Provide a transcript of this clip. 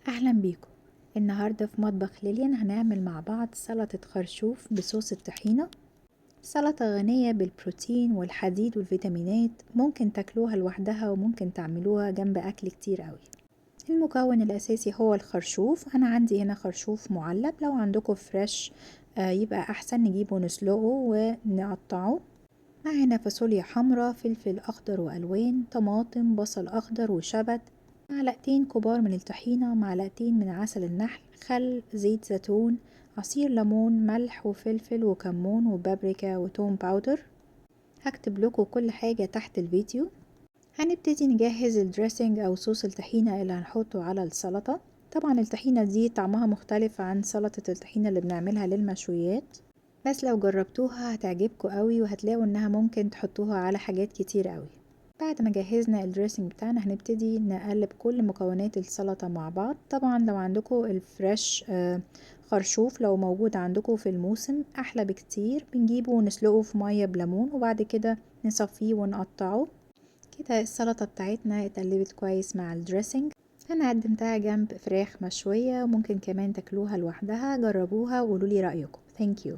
أهلا بيكم. النهاردة في مطبخ ليليان هنعمل مع بعض سلطة خرشوف بصوص الطحينة. سلطة غنية بالبروتين والحديد والفيتامينات، ممكن تاكلوها لوحدها وممكن تعملوها جنب أكل كتير قوي. المكون الأساسي هو الخرشوف. أنا عندي هنا خرشوف معلب، لو عندكم فريش يبقى أحسن. نجيبه نسلقه ونقطعه. معانا فاصوليا حمرا، فلفل أخضر وألوان، طماطم، بصل أخضر وشبت، معلقتين كبار من الطحينة، معلقتين من عسل النحل، خل، زيت زيتون، عصير ليمون، ملح وفلفل وكمون وبابريكا وتوم باودر. هكتب لكم كل حاجة تحت الفيديو. هنبتدي نجهز الدريسنج أو صوص الطحينة اللي هنحطه على السلطة. طبعا الطحينة دي طعمها مختلف عن سلطة الطحينة اللي بنعملها للمشويات، بس لو جربتوها هتعجبكم قوي وهتلاقوا انها ممكن تحطوها على حاجات كتير قوي. بعد ما جهزنا الدريسنج بتاعنا هنبتدي نقلب كل مكونات السلطة مع بعض. طبعا لو عندكم الفريش خرشوف، لو موجود عندكم في الموسم احلى بكتير. بنجيبه ونسلقه في مية بليمون وبعد كده نصفيه ونقطعه. كده السلطة بتاعتنا اتقلبت كويس مع الدريسنج. انا قدمتها جنب فراخ مشوية، وممكن كمان تاكلوها لوحدها. جربوها وقولولي رأيكم. ثانك يو.